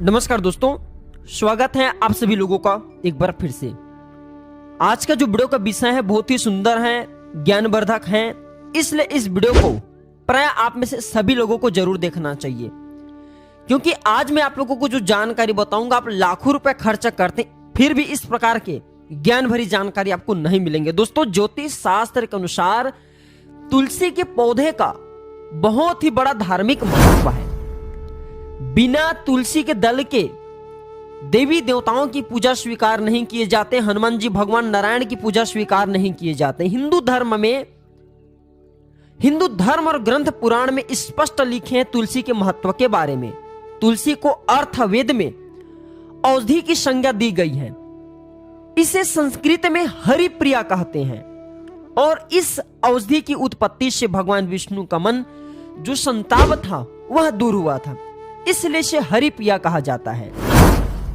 नमस्कार दोस्तों, स्वागत है आप सभी लोगों का एक बार फिर से। आज का जो वीडियो का विषय है बहुत ही सुंदर है, ज्ञानवर्धक है, इसलिए इस वीडियो को प्राय आप में से सभी लोगों को जरूर देखना चाहिए, क्योंकि आज मैं आप लोगों को जो जानकारी बताऊंगा आप लाखों रुपए खर्च करते फिर भी इस प्रकार के ज्ञान भरी जानकारी आपको नहीं मिलेंगे। दोस्तों, ज्योतिष शास्त्र के अनुसार तुलसी के पौधे का बहुत ही बड़ा धार्मिक महत्व है। बिना तुलसी के दल के देवी देवताओं की पूजा स्वीकार नहीं किए जाते, हनुमान जी भगवान नारायण की पूजा स्वीकार नहीं किए जाते। हिंदू धर्म और ग्रंथ पुराण में स्पष्ट लिखे हैं तुलसी के महत्व के बारे में। तुलसी को अर्थवेद में औषधि की संज्ञा दी गई है। इसे संस्कृत में हरिप्रिया कहते हैं और इस औषधि की उत्पत्ति से भगवान विष्णु का मन जो संताप था वह दूर हुआ था, इसलिए इसे हरिप्रिया कहा जाता है।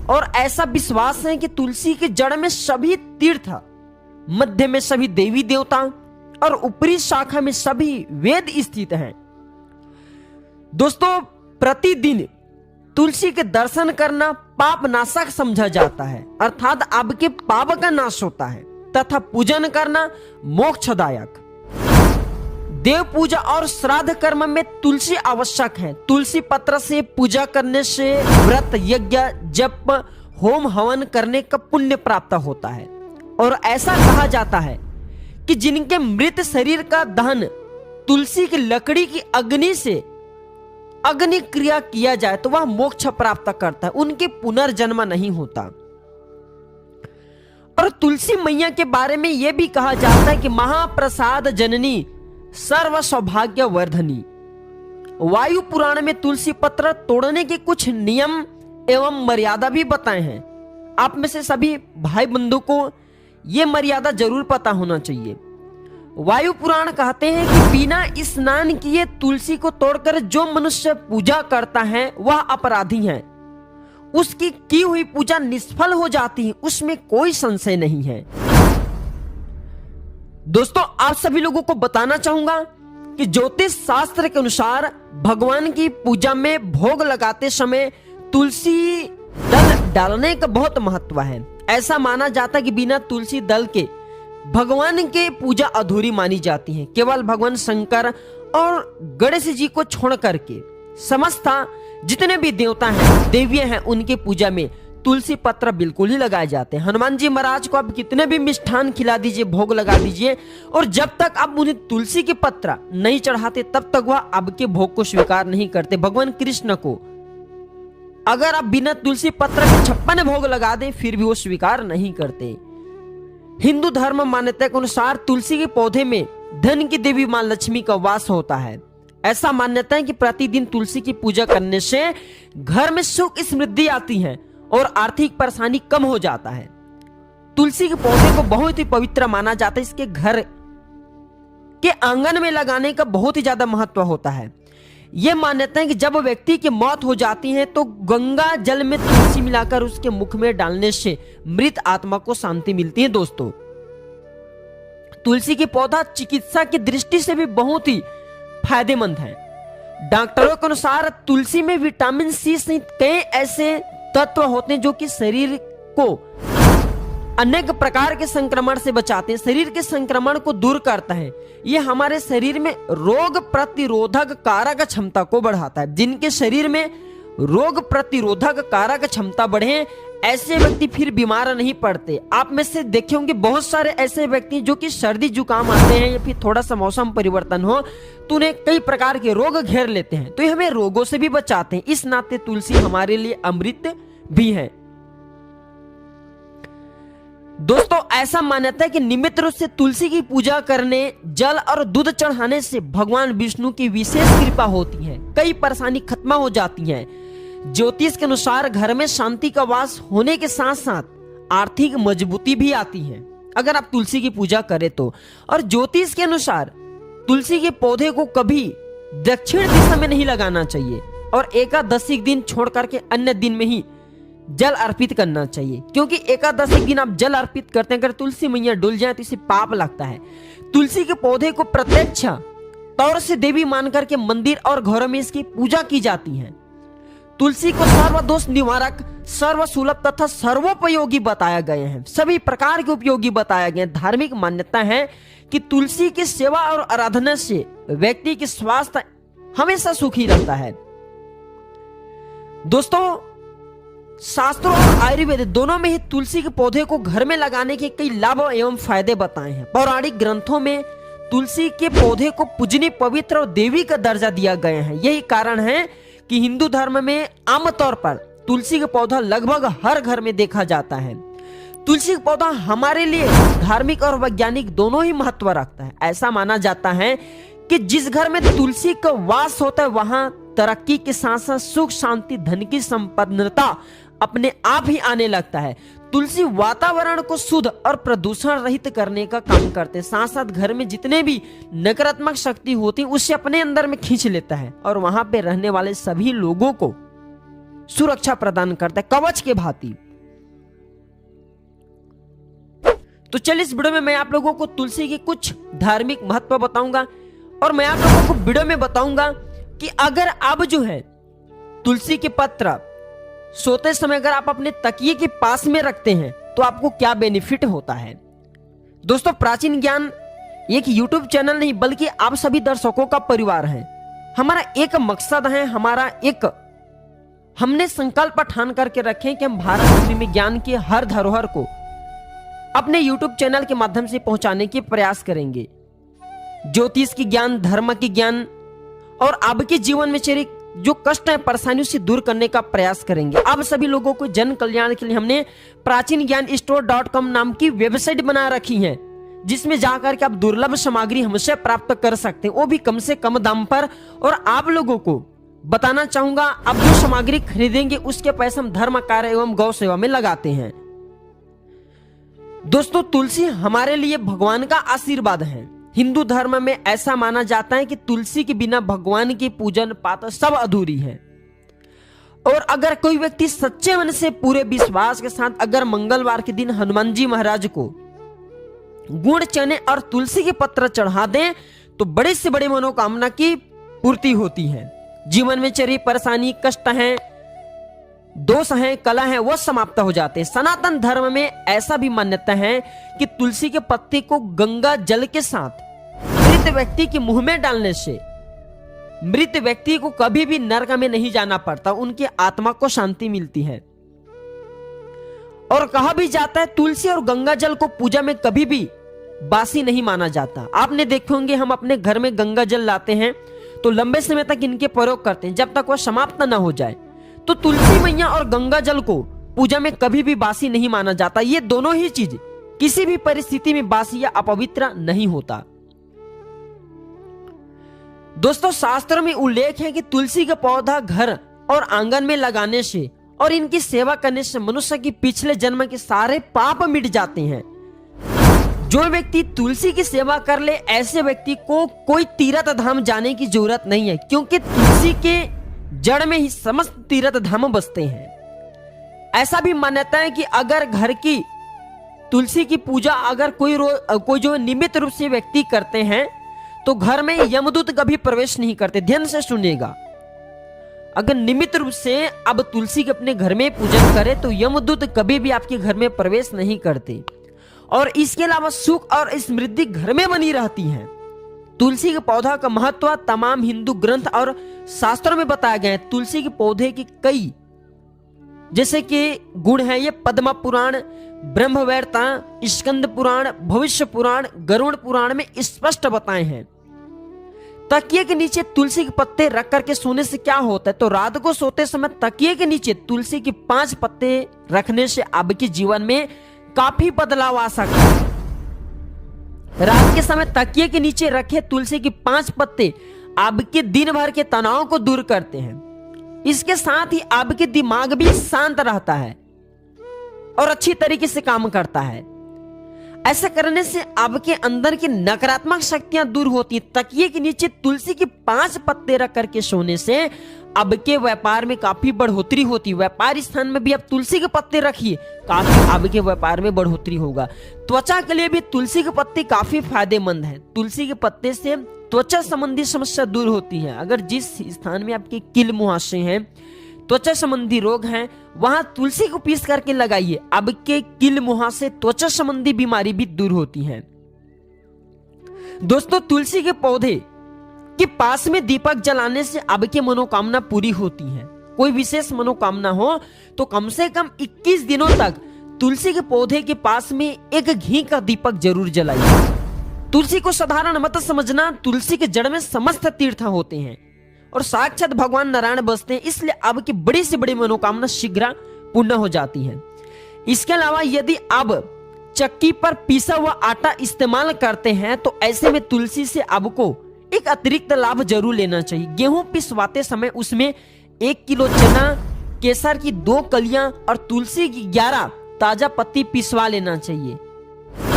और ऐसा विश्वास है कि तुलसी के जड़ में सभी तीर्थ, मध्य में सभी देवी देवता और ऊपरी शाखा में सभी वेद स्थित हैं। दोस्तों, प्रतिदिन तुलसी के दर्शन करना पाप नाशक समझा जाता है, अर्थात आपके पाप का नाश होता है, तथा पूजन करना मोक्षदायक। देव पूजा और श्राद्ध कर्म में तुलसी आवश्यक है। तुलसी पत्र से पूजा करने से व्रत, यज्ञ, जप, होम हवन करने का पुण्य प्राप्त होता है। और ऐसा कहा जाता है कि जिनके मृत शरीर का दहन तुलसी की लकड़ी की अग्नि से अग्नि क्रिया किया जाए तो वह मोक्ष प्राप्त करता है, उनके पुनर्जन्म नहीं होता। और तुलसी मैया के बारे में यह भी कहा जाता है कि महाप्रसाद जननी सर्व सौभाग्य वर्धनी। वायु पुराण में तुलसी पत्र तोड़ने के कुछ नियम एवं मर्यादा भी बताए हैं। आप में से सभी भाई बंधु को यह मर्यादा जरूर पता होना चाहिए। वायु पुराण कहते हैं कि बिना स्नान किए तुलसी को तोड़कर जो मनुष्य पूजा करता है वह अपराधी है, उसकी की हुई पूजा निष्फल हो जाती है, उसमें कोई संशय नहीं है। दोस्तों, आप सभी लोगों को बताना चाहूंगा कि ज्योतिष शास्त्र के अनुसार भगवान की पूजा में भोग लगाते समय तुलसी दल डालने का बहुत महत्व है। ऐसा माना जाता है कि बिना तुलसी दल के भगवान के पूजा अधूरी मानी जाती है। केवल भगवान शंकर और गणेश जी को छोड़ करके समस्त जितने भी देवता हैं, देवियां हैं, उनके पूजा में तुलसी पत्र बिल्कुल ही लगाए जाते हैं। हनुमान जी महाराज को आप कितने भी मिष्ठान खिला दीजिए, भोग लगा दीजिए, और जब तक आप उन्हें तुलसी के पत्र नहीं चढ़ाते तब तक वह आपके भोग को स्वीकार नहीं करते। भगवान कृष्ण को अगर आप बिना तुलसी पत्र के 56 भोग लगा दें फिर भी वो स्वीकार नहीं करते। हिंदू धर्म मान्यता के अनुसार तुलसी के पौधे में धन की देवी मां लक्ष्मी का वास होता है। ऐसा मान्यता है कि प्रतिदिन तुलसी की पूजा करने से घर में सुख समृद्धि आती है और आर्थिक परेशानी कम हो जाता है। तुलसी के पौधे को बहुत ही पवित्र माना जाता है। इसके घर के आंगन में लगाने का बहुत ही ज्यादा महत्व होता है। यह मान्यता है कि जब व्यक्ति की मौत हो जाती है तो गंगा जल में तुलसी मिलाकर उसके मुख में डालने से मृत आत्मा को शांति मिलती है। दोस्तों, तुलसी की पौधा चिकित्सा की दृष्टि से भी बहुत ही फायदेमंद है। डॉक्टरों के अनुसार तुलसी में विटामिन सी सहित कई ऐसे तत्व होते हैं जो कि शरीर को अनेक प्रकार के संक्रमण से बचाते हैं, शरीर के संक्रमण को दूर करता है। यह हमारे शरीर में रोग प्रतिरोधक कारक क्षमता को बढ़ाता है। जिनके शरीर में रोग प्रतिरोधक कारक क्षमता बढ़े ऐसे व्यक्ति फिर बीमार नहीं पड़ते। आप में से देखे होंगे बहुत सारे ऐसे व्यक्ति जो कि सर्दी जुकाम आते हैं या फिर थोड़ा सा मौसम परिवर्तन हो तो उन्हें कई प्रकार के रोग घेर लेते हैं, तो ये हमें रोगों से भी बचाते हैं। इस नाते तुलसी हमारे लिए अमृत भी है। दोस्तों, ऐसा मान्यता है कि नियमित रूप से तुलसी की पूजा करने, जल और दूध चढ़ाने से भगवान विष्णु की विशेष कृपा होती है, कई परेशानी खत्म हो जाती है। ज्योतिष के अनुसार घर में शांति का वास होने के साथ साथ आर्थिक मजबूती भी आती है अगर आप तुलसी की पूजा करें तो। और ज्योतिष के अनुसार तुलसी के पौधे को कभी दक्षिण दिशा में नहीं लगाना चाहिए और एकादशी दिन छोड़ करके अन्य दिन में ही जल अर्पित करना चाहिए, क्योंकि एकादशी दिन आप जल अर्पित करते हैं, अगर तुलसी मैया डुल जाए तो इसे पाप लगता है। तुलसी के पौधे को प्रत्यक्ष तौर से देवी मान करके मंदिर और घरों में इसकी पूजा की जाती है। तुलसी को सर्वदोष निवारक, सर्वसुलभ तथा सर्वोपयोगी बताया गया है। सभी प्रकार के उपयोगी बताया गया। धार्मिक मान्यता है कि तुलसी की सेवा और आराधना से व्यक्ति की स्वास्थ्य हमेशा सुखी रहता है। दोस्तों, शास्त्रों और आयुर्वेद दोनों में ही तुलसी के पौधे को घर में लगाने के कई लाभ एवं फायदे बताए हैं। पौराणिक ग्रंथों में तुलसी के पौधे को पूजनीय, पवित्र और देवी का दर्जा दिया गया है। यही कारण है कि हिंदू धर्म में आमतौर पर तुलसी का पौधा लगभग हर घर में देखा जाता है। तुलसी का पौधा हमारे लिए धार्मिक और वैज्ञानिक दोनों ही महत्व रखता है। ऐसा माना जाता है कि जिस घर में तुलसी का वास होता है वहां तरक्की के साथ साथ सुख, शांति, धन की संपन्नता अपने आप ही आने लगता है। तुलसी वातावरण को शुद्ध और प्रदूषण रहित करने का काम करते हैं। साथ साथ घर में जितने भी नकारात्मक शक्ति होती है उसे अपने अंदर में खींच लेता है और वहां पे रहने वाले सभी लोगों को सुरक्षा प्रदान करता है, कवच के भांति। तो चलिए इस वीडियो में मैं आप लोगों को तुलसी के कुछ धार्मिक महत्व बताऊंगा और मैं आप लोगों को वीडियो में बताऊंगा कि अगर आप जो है तुलसी के पत्र सोते समय अगर आप अपने तकिए के पास में रखते हैं तो आपको क्या बेनिफिट होता है। दोस्तों, प्राचीन ज्ञान एक YouTube चैनल नहीं बल्कि आप सभी दर्शकों का परिवार है। हमारा एक मकसद है, हमने संकल्प ठान करके रखे कि हम भारत भूमि में ज्ञान के हर धरोहर को अपने YouTube चैनल के माध्यम से पहुंचाने के प्रयास करेंगे। ज्योतिष की ज्ञान, धर्म की ज्ञान और आपके जीवन में चले जो कष्ट है, परेशानियों से दूर करने का प्रयास करेंगे। आप सभी लोगों को जन कल्याण के लिए हमने प्राचीन ज्ञान स्टोर.com नाम की वेबसाइट बना रखी है, जिसमें जाकर के आप दुर्लभ सामग्री हमसे प्राप्त कर सकते हैं, वो भी कम से कम दाम पर। और आप लोगों को बताना चाहूंगा, आप जो सामग्री खरीदेंगे उसके पैसे हम धर्म कार्य एवं गौ सेवा में लगाते हैं। दोस्तों, तुलसी हमारे लिए भगवान का आशीर्वाद है। हिंदू धर्म में ऐसा माना जाता है कि तुलसी के बिना भगवान की पूजन पाठ सब अधूरी है। और अगर कोई व्यक्ति सच्चे मन से पूरे विश्वास के साथ अगर मंगलवार के दिन हनुमान जी महाराज को गुड़, चने और तुलसी के पत्र चढ़ा दें तो बड़े से बड़े मनोकामना की पूर्ति होती है। जीवन में चली परेशानी, कष्ट हैं, दोष हैं, कला है, वो समाप्त हो जाते हैं। सनातन धर्म में ऐसा भी मान्यता है कि तुलसी के पत्ते को गंगा जल के साथ मृत व्यक्ति के मुंह में डालने से मृत व्यक्ति को कभी भी नरक में नहीं जाना पड़ता, उनकी आत्मा को शांति मिलती है। और कहा भी जाता है तुलसी और गंगा जल को पूजा में कभी भी बासी नहीं माना जाता। आपने देखे होंगे, हम अपने घर में गंगा जल लाते हैं तो लंबे समय तक इनके प्रयोग करते हैं जब तक वह समाप्त ना हो जाए। तो तुलसी मैया और गंगा जल को पूजा में कभी भी बासी नहीं माना जाता। ये दोनों ही चीज किसी भी परिस्थिति में बासी या अपवित्र नहीं होता। दोस्तों, शास्त्र में उल्लेख है कि तुलसी का पौधा घर और आंगन में लगाने से और इनकी सेवा करने से मनुष्य की पिछले जन्म के सारे पाप मिट जाते हैं। जो व्यक्ति तुलसी की सेवा कर ले ऐसे व्यक्ति को कोई तीर्थ धाम जाने की जरूरत नहीं है, क्योंकि तुलसी के जड़ में ही समस्त तीर्थ धाम बसते हैं। ऐसा भी मान्यता है कि अगर घर की तुलसी की पूजा अगर कोई जो नियमित रूप से व्यक्ति करते हैं तो घर में यमदूत कभी प्रवेश नहीं करते। ध्यान से सुनिएगा, अगर नियमित रूप से अब तुलसी के अपने घर में पूजन करें तो यमदूत कभी भी आपके घर में प्रवेश नहीं करते। और इसके अलावा सुख और समृद्धि घर में बनी रहती है। तुलसी के पौधा का महत्व तमाम हिंदू ग्रंथ और शास्त्रों में बताया गया है। तुलसी के पौधे की कई जैसे कि गुण है, ये पद्म पुराण, ब्रह्मवैवर्ता, स्कंद पुराण, भविष्य पुराण, गरुड़ पुराण में स्पष्ट बताए हैं। तकिए के नीचे तुलसी के पत्ते रख करके सोने से क्या होता है, तो रात को सोते समय तकिए के नीचे तुलसी के 5 पत्ते रखने से आपके जीवन में काफी बदलाव आ सकता है। रात के समय तकिए के नीचे रखे तुलसी के 5 पत्ते आपके दिन भर के तनाव को दूर करते हैं। इसके साथ ही आपके दिमाग भी शांत रहता है और अच्छी तरीके से काम करता है। ऐसा करने से आपके अंदर की नकारात्मक शक्तियां दूर होती हैं। तकिए के नीचे तुलसी के 5 पत्ते रख करके सोने से आपके व्यापार में काफी बढ़ोतरी होती है। व्यापार स्थान में भी आप तुलसी के पत्ते रखिए, काफी आपके व्यापार में बढ़ोतरी होगा। त्वचा के लिए भी तुलसी के पत्ते काफी फायदेमंद है। तुलसी के पत्ते से त्वचा संबंधी समस्या दूर होती है। अगर जिस स्थान में आपके किल मुहासे हैं त्वचा संबंधी रोग हैं वहां तुलसी को पीस करके लगाइए। अब के किल मुहासे त्वचा संबंधी बीमारी भी दूर होती है। दोस्तों, तुलसी के पौधे के पास में दीपक जलाने से अब की मनोकामना पूरी होती है। कोई विशेष मनोकामना हो तो कम से कम 21 दिनों तक तुलसी के पौधे के पास में एक घी का दीपक जरूर जलाइए। तुलसी को साधारण मत समझना, तुलसी के जड़ में समस्त तीर्थ होते हैं और साक्षात भगवान नारायण बसते हैं, इसलिए अब की बड़ी से बड़ी मनोकामना शीघ्र पूर्ण हो जाती है। इसके अलावा यदि अब चक्की पर पीसा हुआ आटा इस्तेमाल करते हैं तो ऐसे में तुलसी से अब को एक अतिरिक्त लाभ जरूर लेना चाहिए। गेहूं पिसवाते समय उसमें 1 किलो चना, केसर की 2 कलियां और तुलसी की 11 ताजा पत्ती पिसवा लेना चाहिए।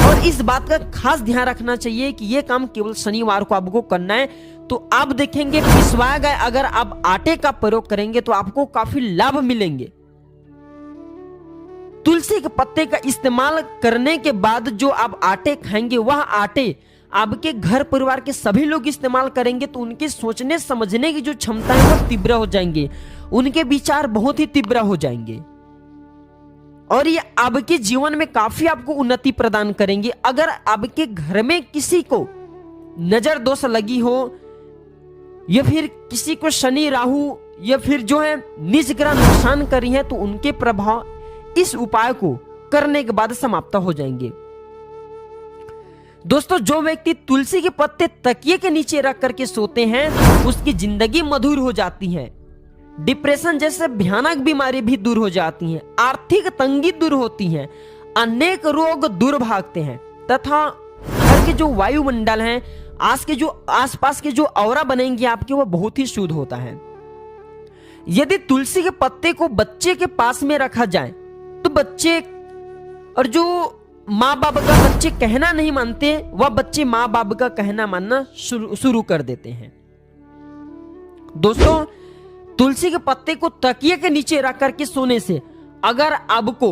और इस बात का खास ध्यान रखना चाहिए कि यह काम केवल शनिवार को आपको करना है। तो आप देखेंगे पिसवाए गए अगर आप आटे का प्रयोग करेंगे तो आपको काफी लाभ मिलेंगे। तुलसी के पत्ते का इस्तेमाल करने के बाद जो आप आटे खाएंगे वह आटे आपके घर परिवार के सभी लोग इस्तेमाल करेंगे तो उनके सोचने समझने की जो क्षमता है वो तीव्र हो जाएंगे, उनके विचार बहुत ही तीव्र हो जाएंगे और ये आपके जीवन में काफी आपको उन्नति प्रदान करेंगे। अगर आपके घर में किसी को नजर दोष लगी हो या फिर किसी को शनि राहु या फिर जो है निज ग्रह नुकसान करी है तो उनके प्रभाव इस उपाय को करने के बाद समाप्त हो जाएंगे। दोस्तों, जो व्यक्ति तुलसी के पत्ते तकिए के नीचे रख करके सोते हैं उसकी जिंदगी मधुर हो जाती है। डिप्रेशन जैसे भयानक बीमारी भी दूर हो जाती हैं, आर्थिक तंगी दूर होती है, अनेक रोग दूर भागते हैं तथा घर के जो वायुमंडल हैं, आसपास के जो औरा बनेंगे आपके वो बहुत ही शुद्ध होता है। यदि तुलसी के पत्ते को बच्चे के पास में रखा जाए तो बच्चे और जो माँ बाप का बच्चे कहना नहीं मानते वह बच्चे माँ बाप का कहना मानना शुरू कर देते हैं। दोस्तों, तुलसी के पत्ते को तकिए के नीचे रख करके सोने से अगर आपको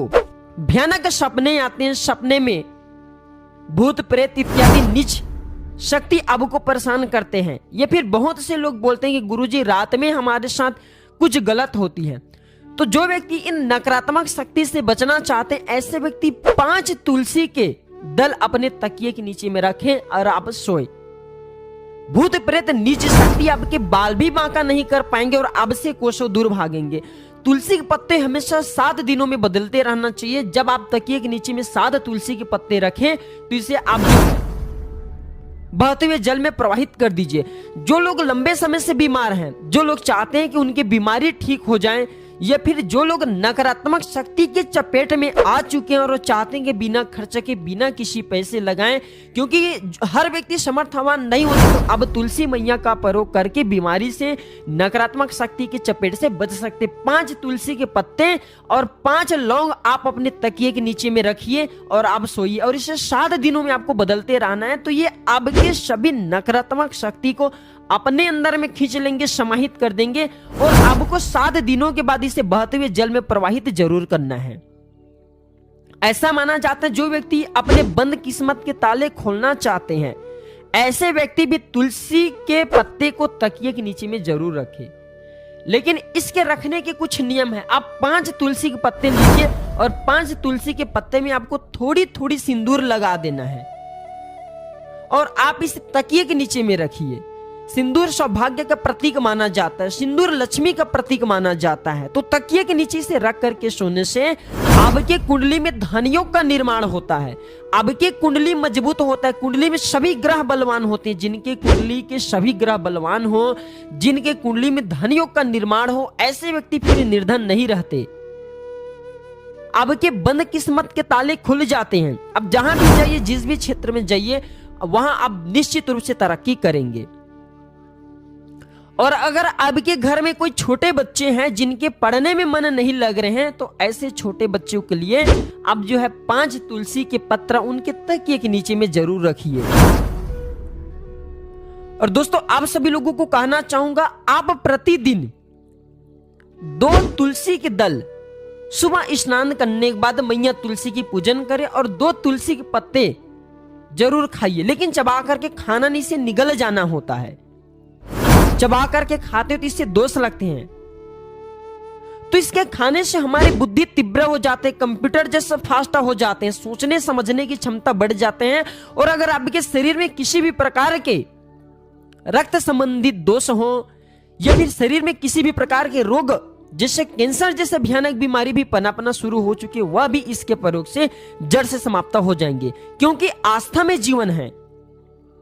भयानक सपने आते हैं, सपने में भूत प्रेत इत्यादि नीच शक्ति आपको परेशान करते हैं या फिर बहुत से लोग बोलते हैं कि गुरुजी रात में हमारे साथ कुछ गलत होती है, तो जो व्यक्ति इन नकारात्मक शक्ति से बचना चाहते हैं ऐसे व्यक्ति 5 तुलसी के दल अपने तकिए के नीचे में रखें और आप सोए। भूत प्रेत नीच शक्ति आपके बाल भी बांका नहीं कर पाएंगे और आपसे कोसों दूर भागेंगे। तुलसी के पत्ते हमेशा 7 दिनों में बदलते रहना चाहिए। जब आप तकिए के नीचे में 7 तुलसी के पत्ते रखें तो इसे आप बहते हुए जल में प्रवाहित कर दीजिए। जो लोग लंबे समय से बीमार हैं, जो लोग चाहते हैं कि उनकी बीमारी ठीक हो जाए या फिर जो लोग नकारात्मक शक्ति के चपेट में आ चुके हैं और चाहते हैं कि बिना खर्च के बिना किसी पैसे लगाएं, क्योंकि हर व्यक्ति समर्थवान नहीं होता, तो अब तुलसी मैया का प्रयोग करके बीमारी से नकारात्मक शक्ति के चपेट से बच सकते। 5 तुलसी के पत्ते और 5 लौंग आप अपने तकिए के नीचे में रखिए और आप सोइए और इसे 7 दिनों में आपको बदलते रहना है। तो ये आपके सभी नकारात्मक शक्ति को अपने अंदर में खींच लेंगे, समाहित कर देंगे और आपको 7 दिनों के बाद इसे बहते हुए जल में प्रवाहित जरूर करना है। ऐसा माना जाता है जो व्यक्ति अपने बंद किस्मत के ताले खोलना चाहते हैं ऐसे व्यक्ति भी तुलसी के पत्ते को तकिए के नीचे में जरूर रखें। लेकिन इसके रखने के कुछ नियम है। आप 5 तुलसी के पत्ते लीजिए और 5 तुलसी के पत्ते में आपको थोड़ी थोड़ी सिंदूर लगा देना है और आप इस तकिए के नीचे में रखिए। सिंदूर सौभाग्य का प्रतीक माना जाता है, सिंदूर लक्ष्मी का प्रतीक माना जाता है। तो तकिए के नीचे से रख करके सोने से आपके कुंडली में धनयोग का निर्माण होता है, आपके कुंडली मजबूत होता है। कुंडली में सभी ग्रह बलवान होते हैं। जिनके कुंडली के सभी ग्रह बलवान हो, जिनके कुंडली में धनयोग का निर्माण हो, ऐसे व्यक्ति फिर निर्धन नहीं रहते। आपके बंद किस्मत के ताले खुल जाते हैं। अब जहां भी जाइए, जिस भी क्षेत्र में जाइए, वहां आप निश्चित रूप से तरक्की करेंगे। और अगर आपके घर में कोई छोटे बच्चे हैं जिनके पढ़ने में मन नहीं लग रहे हैं, तो ऐसे छोटे बच्चों के लिए आप जो है 5 तुलसी के पत्र उनके तकिए के नीचे में जरूर रखिए। और दोस्तों, आप सभी लोगों को कहना चाहूंगा, आप प्रतिदिन 2 तुलसी के दल सुबह स्नान करने के बाद मैया तुलसी की पूजन करें और 2 तुलसी के पत्ते जरूर खाइए। लेकिन चबा करके खाना नहीं, से निगल जाना होता है। चबा करके खाते तो इससे दोष लगते हैं। तो इसके खाने से हमारी बुद्धि तीव्र हो जाते हैं, कंप्यूटर जैसे फास्ट हो जाते हैं, सोचने समझने की क्षमता बढ़ जाते हैं। और अगर आपके शरीर में किसी भी प्रकार के रक्त संबंधित दोष हो या फिर शरीर में किसी भी प्रकार के रोग जैसे कैंसर जैसे भयानक बीमारी भी पनपना शुरू हो चुकी है, वह भी इसके प्रयोग से जड़ से समाप्त हो जाएंगे। क्योंकि आस्था में जीवन है,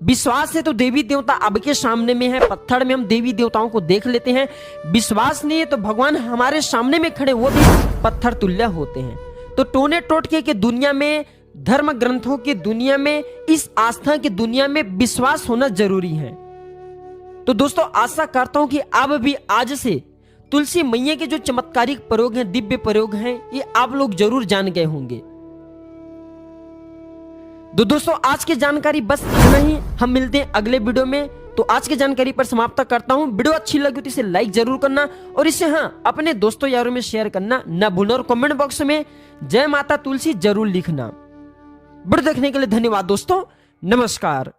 विश्वास है तो देवी देवता आपके सामने में है। पत्थर में हम देवी देवताओं को देख लेते हैं, विश्वास नहीं है तो भगवान हमारे सामने में खड़े वो भी पत्थर तुल्य होते हैं। तो टोने टोटके की दुनिया में, धर्म ग्रंथों की दुनिया में, इस आस्था की दुनिया में विश्वास होना जरूरी है। तो दोस्तों आशा करता हूं कि आप भी आज से तुलसी मैया के जो चमत्कारिक प्रयोग हैं, दिव्य प्रयोग हैं, ये आप लोग जरूर जान गए होंगे। तो दोस्तों आज की जानकारी बस इतना ही, हम मिलते हैं अगले वीडियो में। तो आज की जानकारी पर समाप्त करता हूं। वीडियो अच्छी लगी तो इसे लाइक जरूर करना और इसे अपने दोस्तों यारों में शेयर करना न भूलना और कमेंट बॉक्स में जय माता तुलसी जरूर लिखना। वीडियो देखने के लिए धन्यवाद दोस्तों, नमस्कार।